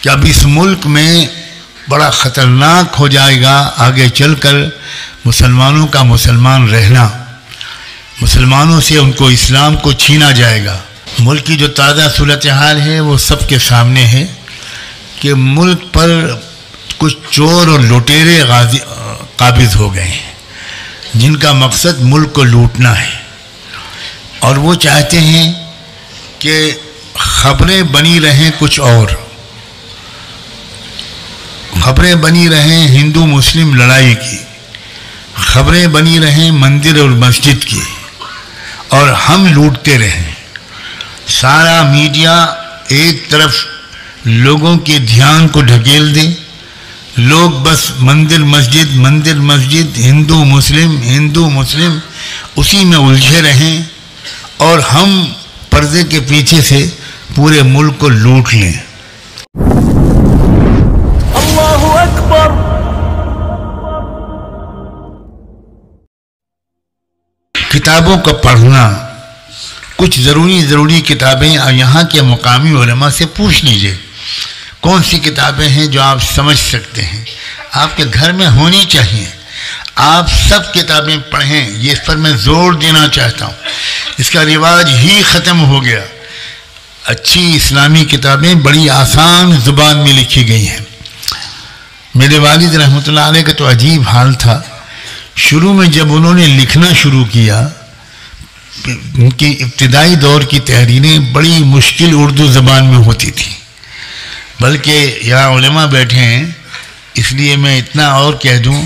کہ اب اس ملک میں بڑا خطرناک ہو جائے گا آگے چل کر مسلمانوں کا مسلمان رہنا، مسلمانوں سے ان کو اسلام کو چھینا جائے گا۔ ملک کی جو تازہ صورتحال ہے وہ سب کے سامنے ہے کہ ملک پر کچھ چور اور لٹیرے قابض ہو گئے ہیں جن کا مقصد ملک کو لوٹنا ہے، اور وہ چاہتے ہیں کہ خبریں بنی رہیں کچھ اور، خبریں بنی رہیں ہندو مسلم لڑائی کی، خبریں بنی رہیں مندر اور مسجد کی، اور ہم لوٹتے رہیں۔ سارا میڈیا ایک طرف لوگوں کے دھیان کو ڈھکیل دے، لوگ بس مندر مسجد ہندو مسلم اسی میں الجھے رہیں، اور ہم پردے کے پیچھے سے پورے ملک کو لوٹ لیں۔ اللہ اکبر۔ کتابوں کا پڑھنا، کچھ ضروری کتابیں یہاں کے مقامی علماء سے پوچھ لیجئے کون سی کتابیں ہیں جو آپ سمجھ سکتے ہیں، آپ کے گھر میں ہونی چاہیے۔ آپ سب کتابیں پڑھیں، یہ اس پر میں زور دینا چاہتا ہوں، اس کا رواج ہی ختم ہو گیا۔ اچھی اسلامی کتابیں بڑی آسان زبان میں لکھی گئی ہیں۔ میرے والد رحمۃ اللہ علیہ کا تو عجیب حال تھا، شروع میں جب انہوں نے لکھنا شروع کیا، ان کی ابتدائی دور کی تحریریں بڑی مشکل اردو زبان میں ہوتی تھیں، بلکہ یہاں علماء بیٹھے ہیں اس لیے میں اتنا اور کہہ دوں،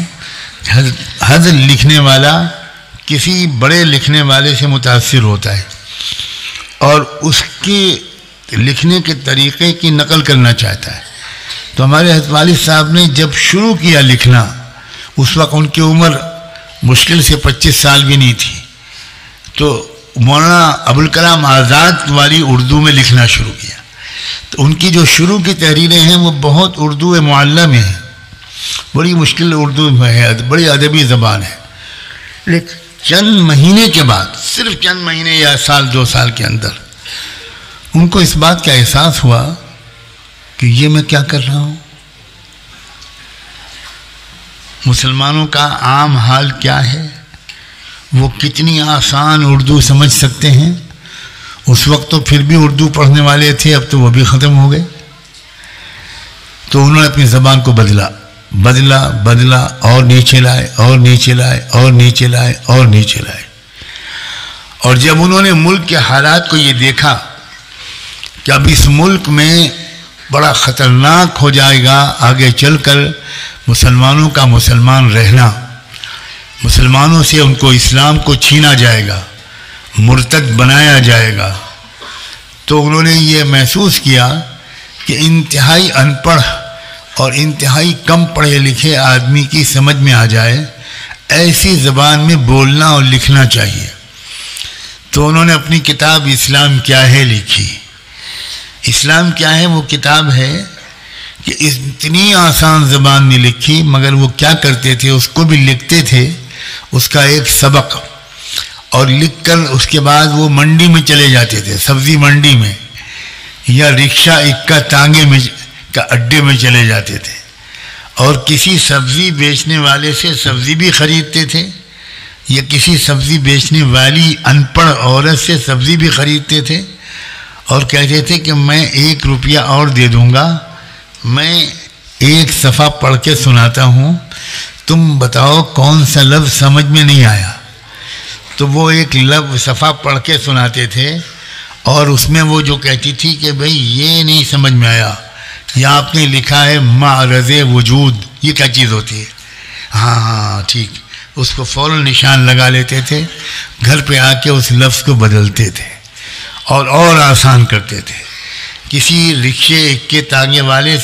حضرت لکھنے والا کسی بڑے لکھنے والے سے متاثر ہوتا ہے اور اس کے لکھنے کے طریقے کی نقل کرنا چاہتا ہے۔ تو ہمارے حضرت والد صاحب نے جب شروع کیا لکھنا، اس وقت ان کی عمر مشکل سے 25 سال بھی نہیں تھی، تو مولانا ابوالکلام آزاد والی اردو میں لکھنا شروع کیا۔ تو ان کی جو شروع کی تحریریں ہیں وہ بہت اردو معلیٰ میں ہیں، بڑی مشکل اردو میں ہے، بڑی ادبی زبان ہے، لیکن چند مہینے کے بعد، صرف چند مہینے یا سال 2 سال کے اندر ان کو اس بات کا احساس ہوا کہ یہ میں کیا کر رہا ہوں، مسلمانوں کا عام حال کیا ہے، وہ کتنی آسان اردو سمجھ سکتے ہیں۔ اس وقت تو پھر بھی اردو پڑھنے والے تھے، اب تو وہ بھی ختم ہو گئے۔ تو انہوں نے اپنی زبان کو بدلا اور نیچے لائے اور نیچے لائے اور نیچے لائے اور نیچے لائے، اور جب انہوں نے ملک کے حالات کو یہ دیکھا کہ اب اس ملک میں بڑا خطرناک ہو جائے گا آگے چل کر مسلمانوں کا مسلمان رہنا، مسلمانوں سے ان کو اسلام کو چھینا جائے گا، مرتد بنایا جائے گا، تو انہوں نے یہ محسوس کیا کہ انتہائی ان پڑھ اور انتہائی کم پڑھے لکھے آدمی کی سمجھ میں آ جائے ایسی زبان میں بولنا اور لکھنا چاہیے۔ تو انہوں نے اپنی کتاب اسلام کیا ہے لکھی۔ اسلام کیا ہے وہ کتاب ہے کہ اتنی آسان زبان میں لکھی، مگر وہ کیا کرتے تھے، اس کو بھی لکھتے تھے، اس کا ایک سبق، اور لکھ کر اس کے بعد وہ منڈی میں چلے جاتے تھے، سبزی منڈی میں یا رکشہ اکا تانگے میں کا اڈے میں چلے جاتے تھے، اور کسی سبزی بیچنے والے سے سبزی بھی خریدتے تھے، یا کسی سبزی بیچنے والی ان پڑھ عورت سے سبزی بھی خریدتے تھے، اور کہتے تھے کہ میں 1 روپیہ اور دے دوں گا، میں 1 صفحہ پڑھ کے سناتا ہوں، تم بتاؤ کون سا لفظ سمجھ میں نہیں آیا۔ تو وہ 1 لفظ صفحہ پڑھ کے سناتے تھے، اور اس میں وہ جو کہتی تھی کہ بھئی یہ نہیں سمجھ میں آیا، یہاں آپ نے لکھا ہے معرض وجود، یہ کیا چیز ہوتی ہے؟ ہاں ٹھیک، اس کو فوراً نشان لگا لیتے تھے، گھر پہ آ کے اس لفظ کو بدلتے تھے اور آسان کرتے تھے۔ کسی رکشے کے تانگے والے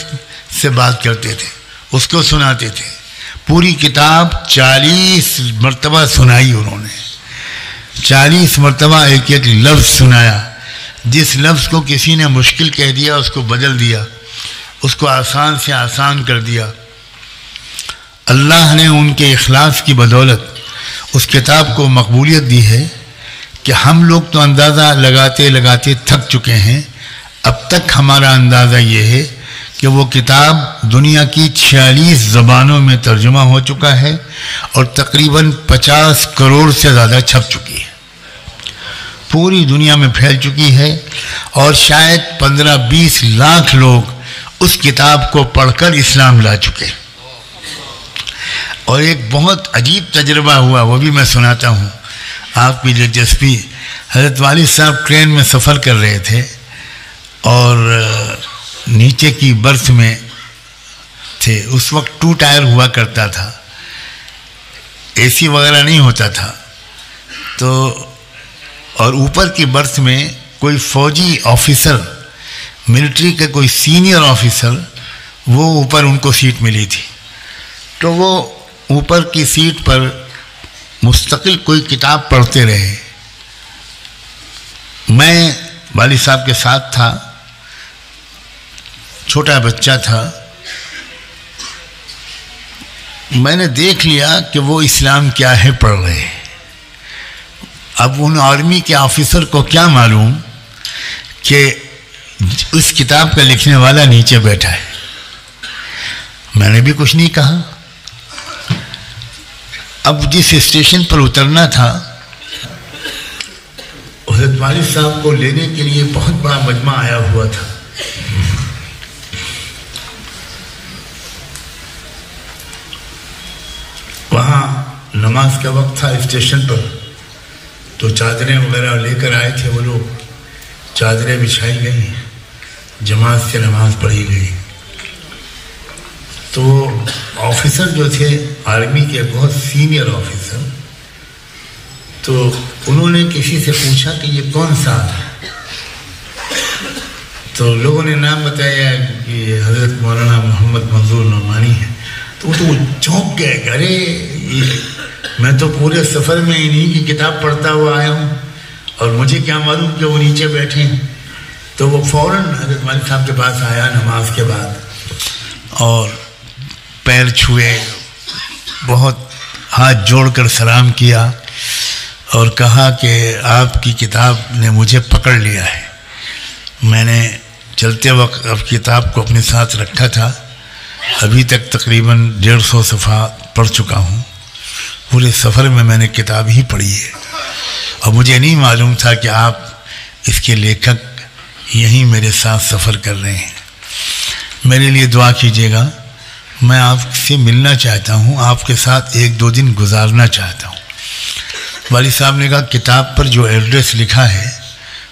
سے بات کرتے تھے، اس کو سناتے تھے، پوری کتاب 40 مرتبہ سنائی انہوں نے، 40 مرتبہ ایک لفظ سنایا، جس لفظ کو کسی نے مشکل کہہ دیا اس کو بدل دیا، اس کو آسان سے آسان کر دیا۔ اللہ نے ان کے اخلاص کی بدولت اس کتاب کو مقبولیت دی ہے کہ ہم لوگ تو اندازہ لگاتے لگاتے تھک چکے ہیں، اب تک ہمارا اندازہ یہ ہے کہ وہ کتاب دنیا کی 46 زبانوں میں ترجمہ ہو چکا ہے اور تقریباً 50 کروڑ سے زیادہ چھپ چکی ہے، پوری دنیا میں پھیل چکی ہے، اور شاید 15-20 لاکھ لوگ اس کتاب کو پڑھ کر اسلام لا چکے۔ اور ایک بہت عجیب تجربہ ہوا، وہ بھی میں سناتا ہوں آپ کی دلچسپی۔ حضرت والد صاحب ٹرین میں سفر کر رہے تھے اور نیچے کی برتھ میں تھے، اس وقت 2 ٹائر ہوا کرتا تھا، اے سی وغیرہ نہیں ہوتا تھا، تو اور اوپر کی برتھ میں کوئی فوجی آفیسر، ملٹری کے کوئی سینئر آفیسر، وہ اوپر ان کو سیٹ ملی تھی، تو وہ اوپر کی سیٹ پر مستقل کوئی کتاب پڑھتے رہے۔ میں والد صاحب کے ساتھ تھا، چھوٹا بچہ تھا، میں نے دیکھ لیا کہ وہ اسلام کیا ہے پڑھ رہے ہیں۔ اب ان آرمی کے آفیسر کو کیا معلوم کہ اس کتاب کا لکھنے والا نیچے بیٹھا ہے۔ میں نے بھی کچھ نہیں کہا۔ اب جس اسٹیشن پر اترنا تھا، حضرت والد صاحب کو لینے کے لیے بہت بڑا مجمع آیا ہوا تھا۔ وہاں نماز کا وقت تھا اسٹیشن پر، تو چادریں وغیرہ لے کر آئے تھے وہ لوگ، چادریں بچھائی گئی، جماعت سے نماز پڑھی گئی۔ تو آفیسر جو تھے آرمی کے، بہت سینئر آفیسر، تو انہوں نے کسی سے پوچھا کہ یہ کون سا ہے؟ تو لوگوں نے نام بتایا کہ یہ حضرت مولانا محمد منظور نعمانی ہے۔ تو وہ چونک گئے کہ ارے میں تو پورے سفر میں انہیں کی کتاب پڑھتا ہوا آیا ہوں، اور مجھے کیا معلوم کہ وہ نیچے بیٹھے ہیں۔ تو وہ فوراً حضرت والد صاحب کے پاس آیا نماز کے بعد، اور پیر چھوئے، بہت ہاتھ جوڑ کر سلام کیا، اور کہا کہ آپ کی کتاب نے مجھے پکڑ لیا ہے۔ میں نے چلتے وقت اب کتاب کو اپنے ساتھ رکھا تھا، ابھی تک تقریباً 150 صفحہ پڑھ چکا ہوں۔ پورے سفر میں نے کتاب ہی پڑھی ہے، اور مجھے نہیں معلوم تھا کہ آپ اس کے لیکھک یہیں میرے ساتھ سفر کر رہے ہیں۔ میرے لیے دعا کیجیے گا، میں آپ سے ملنا چاہتا ہوں، آپ کے ساتھ 1-2 دن گزارنا چاہتا ہوں۔ والد صاحب نے کہا کتاب پر جو ایڈریس لکھا ہے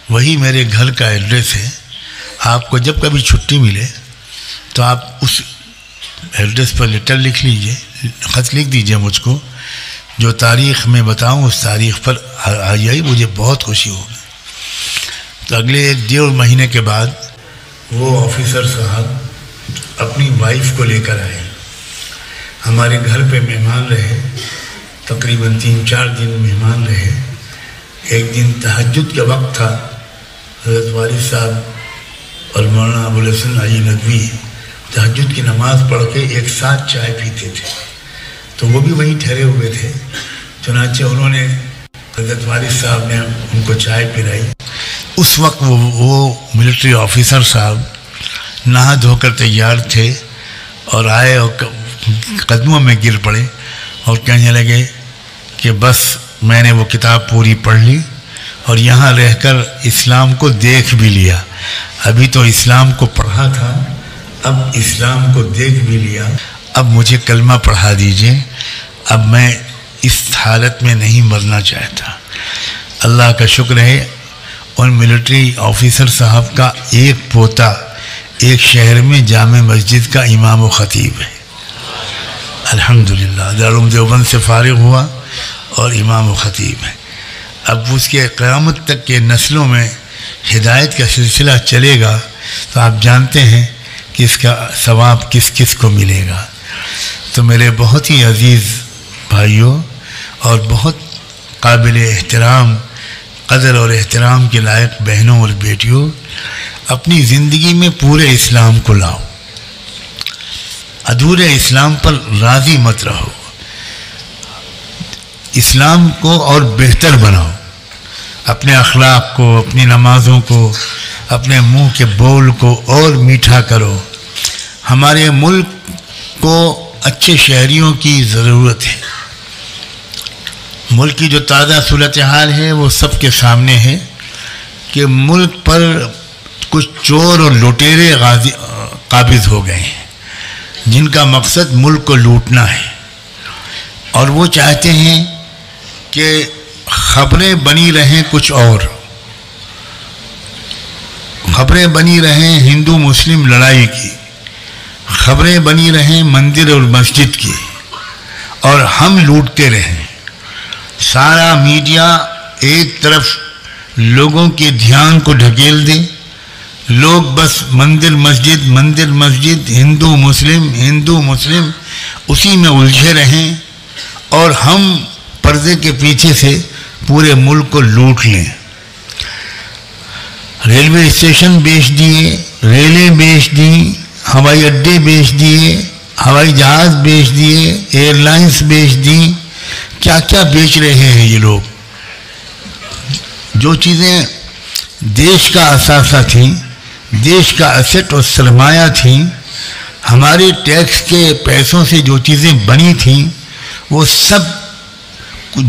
وہی میرے گھر کا ایڈریس ہے، آپ کو جب کبھی چھٹی ملے تو آپ اس ایڈریس پر لیٹر لکھ لیجئے، خط لکھ دیجئے مجھ کو، جو تاریخ میں بتاؤں اس تاریخ پر آ جائے، مجھے بہت خوشی ہوگی۔ تو اگلے 1-1.5 مہینے کے بعد وہ آفیسر صاحب اپنی وائف کو لے کر آئے، ہمارے گھر پہ مہمان رہے، تقریباً 3-4 دن مہمان رہے۔ ایک دن تہجد کا وقت تھا، حضرت والد صاحب اور مولانا ابو الحسن علی ندوی تہجد کی نماز پڑھ کے ایک ساتھ چائے پیتے تھے، تو وہ بھی وہیں ٹھہرے ہوئے تھے۔ چنانچہ انہوں نے، حضرت والد صاحب نے ان کو چائے پلائی۔ اس وقت وہ ملٹری آفیسر صاحب نہا دھو کر تیار تھے، اور آئے اور قدموں میں گر پڑے اور کہنے لگے کہ بس میں نے وہ کتاب پوری پڑھ لی، اور یہاں رہ کر اسلام کو دیکھ بھی لیا۔ ابھی تو اسلام کو پڑھا تھا، اب اسلام کو دیکھ بھی لیا، اب مجھے کلمہ پڑھا دیجئے، اب میں اس حالت میں نہیں مرنا چاہتا۔ اللہ کا شکر ہے، ان ملٹری آفیسر صاحب کا ایک پوتا ایک شہر میں جامع مسجد کا امام و خطیب ہے، الحمدللہ، دارالعلوم دیوبند سے فارغ ہوا اور امام و خطیب ہے۔ اب اس کے قیامت تک کے نسلوں میں ہدایت کا سلسلہ چلے گا، تو آپ جانتے ہیں کہ اس کا ثواب کس کس کو ملے گا۔ تو میرے بہت ہی عزیز بھائیوں اور بہت قابل احترام، قدر اور احترام کے لائق بہنوں اور بیٹیوں، اپنی زندگی میں پورے اسلام کو لاؤ، ادھورے اسلام پر راضی مت رہو، اسلام کو اور بہتر بناؤ، اپنے اخلاق کو، اپنی نمازوں کو، اپنے منہ کے بول کو اور میٹھا کرو، ہمارے ملک کو اچھے شہریوں کی ضرورت ہے۔ ملک کی جو تازہ صورتحال ہے وہ سب کے سامنے ہے کہ ملک پر کچھ چور اور لٹیرے قابض ہو گئے ہیں جن کا مقصد ملک کو لوٹنا ہے، اور وہ چاہتے ہیں کہ خبریں بنی رہیں کچھ اور، خبریں بنی رہیں ہندو مسلم لڑائی کی، خبریں بنی رہیں مندر اور مسجد کی، اور ہم لوٹتے رہیں۔ سارا میڈیا ایک طرف لوگوں کے دھیان کو ڈھکیل دے، لوگ بس مندر مسجد ہندو مسلم اسی میں الجھے رہیں، اور ہم پردے کے پیچھے سے پورے ملک کو لوٹ لیں۔ ریلوے اسٹیشن بیچ دیے، ریلیں بیچ دیں، ہوائی اڈے بیچ دیے، ہوائی جہاز بیچ دیے، ایئر لائنس بیچ دیں، کیا کیا بیچ رہے ہیں یہ لوگ۔ جو چیزیں دیش کا اثاثہ تھیں، دیش کا ایسٹ اور سرمایہ تھیں، ہمارے ٹیکس کے پیسوں سے جو چیزیں بنی تھیں، وہ سب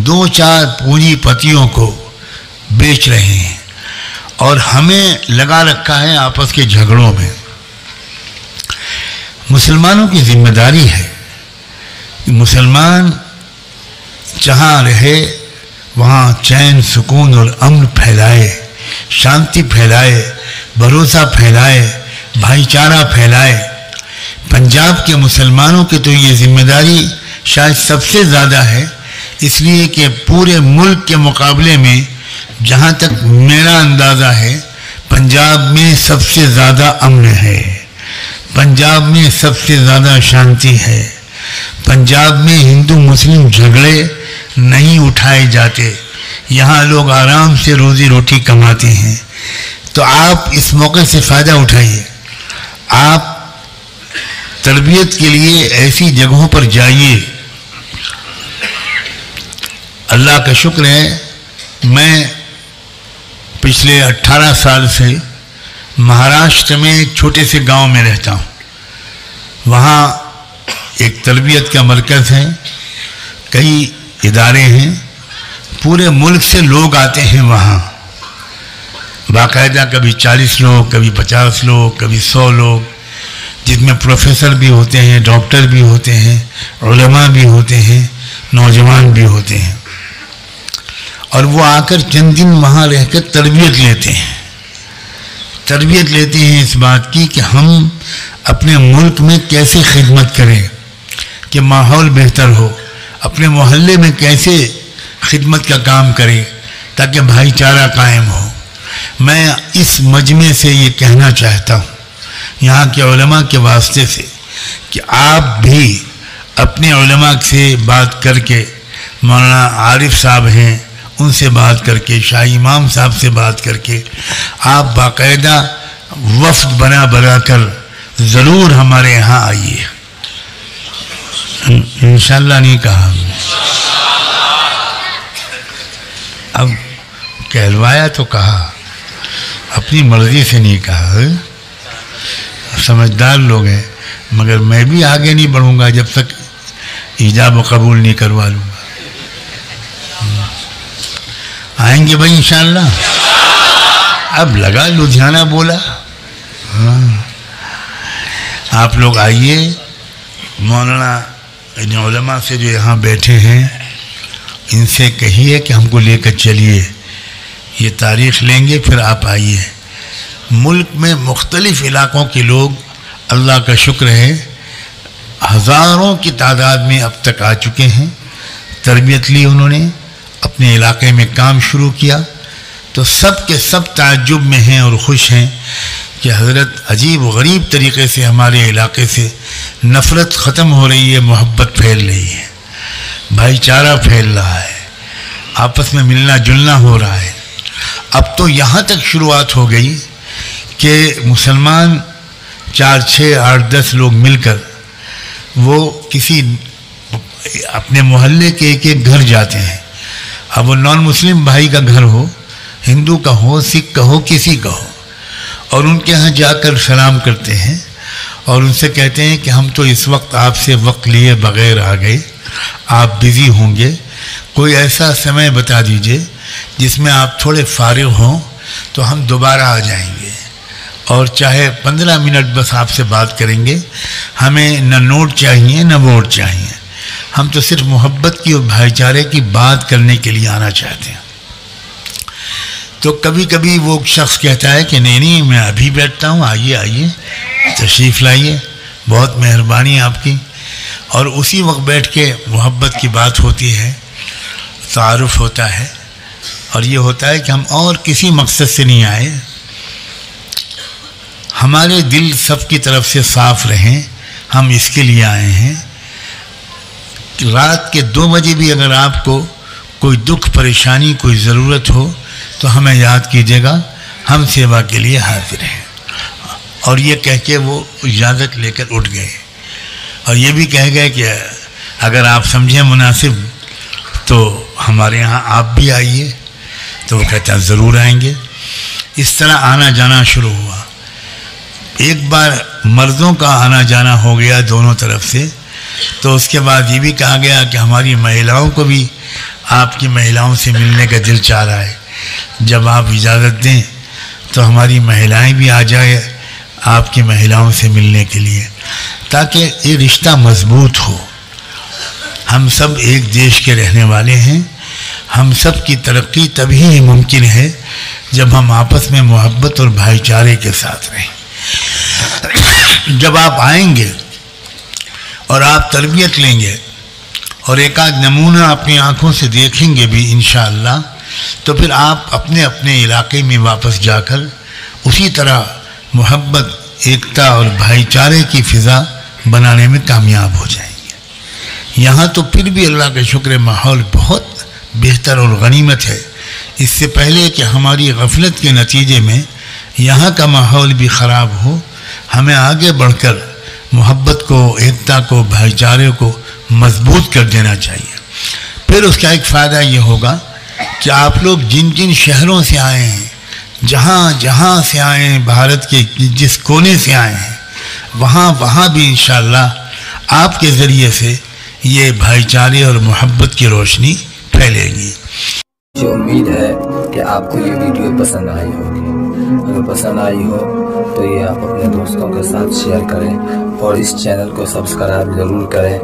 دو چار پونجی پتیوں کو بیچ رہے ہیں، اور ہمیں لگا رکھا ہے آپس کے جھگڑوں میں۔ مسلمانوں کی ذمہ داری ہے کہ مسلمان جہاں رہے وہاں چین سکون اور امن پھیلائے، شانتی پھیلائے، بھروسہ پھیلائے، بھائی چارہ پھیلائے۔ پنجاب کے مسلمانوں کی تو یہ ذمہ داری شاید سب سے زیادہ ہے، اس لیے کہ پورے ملک کے مقابلے میں جہاں تک میرا اندازہ ہے پنجاب میں سب سے زیادہ امن ہے، پنجاب میں سب سے زیادہ شانتی ہے، پنجاب میں ہندو مسلم جھگڑے نہیں اٹھائے جاتے، یہاں لوگ آرام سے روزی روٹی کماتے ہیں۔ تو آپ اس موقع سے فائدہ اٹھائیے، آپ تربیت کے لیے ایسی جگہوں پر جائیے۔ اللہ کا شکر ہے میں پچھلے 18 سال سے مہاراشٹر میں ایک چھوٹے سے گاؤں میں رہتا ہوں۔ وہاں ایک تربیت کا مرکز ہے، کئی ادارے ہیں، پورے ملک سے لوگ آتے ہیں وہاں، باقاعدہ کبھی 40 لوگ، کبھی 50 لوگ، کبھی 100 لوگ، جس میں پروفیسر بھی ہوتے ہیں، ڈاکٹر بھی ہوتے ہیں، علماء بھی ہوتے ہیں، نوجوان بھی ہوتے ہیں، اور وہ آ کر چند دن وہاں رہ کر تربیت لیتے ہیں اس بات کی کہ ہم اپنے ملک میں کیسے خدمت کریں کہ ماحول بہتر ہو، اپنے محلے میں کیسے خدمت کا کام کریں تاکہ بھائی چارہ قائم ہو۔ میں اس مجمع سے یہ کہنا چاہتا ہوں یہاں کے علماء کے واسطے سے کہ آپ بھی اپنے علماء سے بات کر کے، مولانا عارف صاحب ہیں ان سے بات کر کے، شاہ امام صاحب سے بات کر کے، آپ باقاعدہ وفد بنا کر ضرور ہمارے یہاں آئیے۔ انشاءاللہ نہیں کہا، اب کہلوایا تو کہا، اپنی مرضی سے نہیں کہا۔ سمجھدار لوگ ہیں، مگر میں بھی آگے نہیں بڑھوں گا جب تک ایجاب و قبول نہیں کروا لوں گا۔ آئیں گے بھائی انشاءاللہ۔ اب لگا لدھیانہ بولا، آپ لوگ آئیے، مولانا ان علماء سے جو یہاں بیٹھے ہیں ان سے کہیے کہ ہم کو لے کر چلیے، یہ تاریخ لیں گے، پھر آپ آئیے۔ ملک میں مختلف علاقوں کے لوگ اللہ کا شکر ہے ہزاروں کی تعداد میں اب تک آ چکے ہیں، تربیت لی انہوں نے، اپنے علاقے میں کام شروع کیا، تو سب کے سب تعجب میں ہیں اور خوش ہیں کہ حضرت عجیب و غریب طریقے سے ہمارے علاقے سے نفرت ختم ہو رہی ہے، محبت پھیل رہی ہے، بھائی چارہ پھیل رہا ہے، آپس میں ملنا جلنا ہو رہا ہے۔ اب تو یہاں تک شروعات ہو گئی کہ مسلمان 4 6 8 10 لوگ مل کر وہ کسی اپنے محلے کے ایک گھر جاتے ہیں، اب وہ نان مسلم بھائی کا گھر ہو، ہندو کا ہو، سکھ کا ہو، کسی کا ہو، اور ان کے ہاں جا کر سلام کرتے ہیں اور ان سے کہتے ہیں کہ ہم تو اس وقت آپ سے وقت لیے بغیر آ گئے، آپ بزی ہوں گے، کوئی ایسا سمے بتا دیجئے جس میں آپ تھوڑے فارغ ہوں تو ہم دوبارہ آ جائیں گے، اور چاہے 15 منٹ بس آپ سے بات کریں گے، ہمیں نہ نوٹ چاہیے نہ ووٹ چاہیے، ہم تو صرف محبت کی اور بھائی چارے کی بات کرنے کے لیے آنا چاہتے ہیں۔ تو کبھی کبھی وہ شخص کہتا ہے کہ نہیں میں ابھی بیٹھتا ہوں، آئیے تشریف لائیے، بہت مہربانی آپ کی، اور اسی وقت بیٹھ کے محبت کی بات ہوتی ہے، تعارف ہوتا ہے، اور یہ ہوتا ہے کہ ہم اور کسی مقصد سے نہیں آئے، ہمارے دل سب کی طرف سے صاف رہیں، ہم اس کے لیے آئے ہیں۔ رات کے 2 بجے بھی اگر آپ کو کوئی دکھ پریشانی کوئی ضرورت ہو تو ہمیں یاد کیجیے گا، ہم سیوا کے لیے حاضر ہیں۔ اور یہ کہہ کے وہ اجازت لے کر اٹھ گئے، اور یہ بھی کہہ گئے کہ اگر آپ سمجھیں مناسب تو ہمارے یہاں آپ بھی آئیے، تو وہ کہتا ہے ضرور آئیں گے۔ اس طرح آنا جانا شروع ہوا۔ ایک بار مردوں کا آنا جانا ہو گیا دونوں طرف سے، تو اس کے بعد یہ بھی کہا گیا کہ ہماری مہیلاؤں کو بھی آپ کی مہیلاؤں سے ملنے کا دل چاہ رہا ہے، جب آپ اجازت دیں تو ہماری مہیلائیں بھی آ جائیں آپ کی مہیلاؤں سے ملنے کے لیے، تاکہ یہ رشتہ مضبوط ہو۔ ہم سب ایک دیش کے رہنے والے ہیں، ہم سب کی ترقی تبھی ممکن ہے جب ہم آپس میں محبت اور بھائی چارے کے ساتھ رہیں۔ جب آپ آئیں گے اور آپ تربیت لیں گے اور ایک آدھ نمونہ اپنی آنکھوں سے دیکھیں گے بھی انشاءاللہ، تو پھر آپ اپنے اپنے علاقے میں واپس جا کر اسی طرح محبت، ایکتا اور بھائی چارے کی فضا بنانے میں کامیاب ہو جائیں گے۔ یہاں تو پھر بھی اللہ کا شکر ماحول بہت بہتر اور غنیمت ہے۔ اس سے پہلے کہ ہماری غفلت کے نتیجے میں یہاں کا ماحول بھی خراب ہو، ہمیں آگے بڑھ کر محبت کو، ایکتا کو، بھائی چارے کو مضبوط کر دینا چاہیے۔ پھر اس کا ایک فائدہ یہ ہوگا کہ آپ لوگ جن جن شہروں سے آئے ہیں، جہاں سے آئے ہیں، بھارت کے جس کونے سے آئے ہیں، وہاں بھی انشاءاللہ آپ کے ذریعے سے یہ بھائی چارے اور محبت کی روشنی پھیلے گی۔ مجھے امید ہے کہ آپ کو یہ ویڈیو پسند آئی ہوگی۔ اگر پسند آئی ہو تو یہ آپ اپنے دوستوں کے ساتھ شیئر کریں اور اس چینل کو سبسکرائب ضرور کریں۔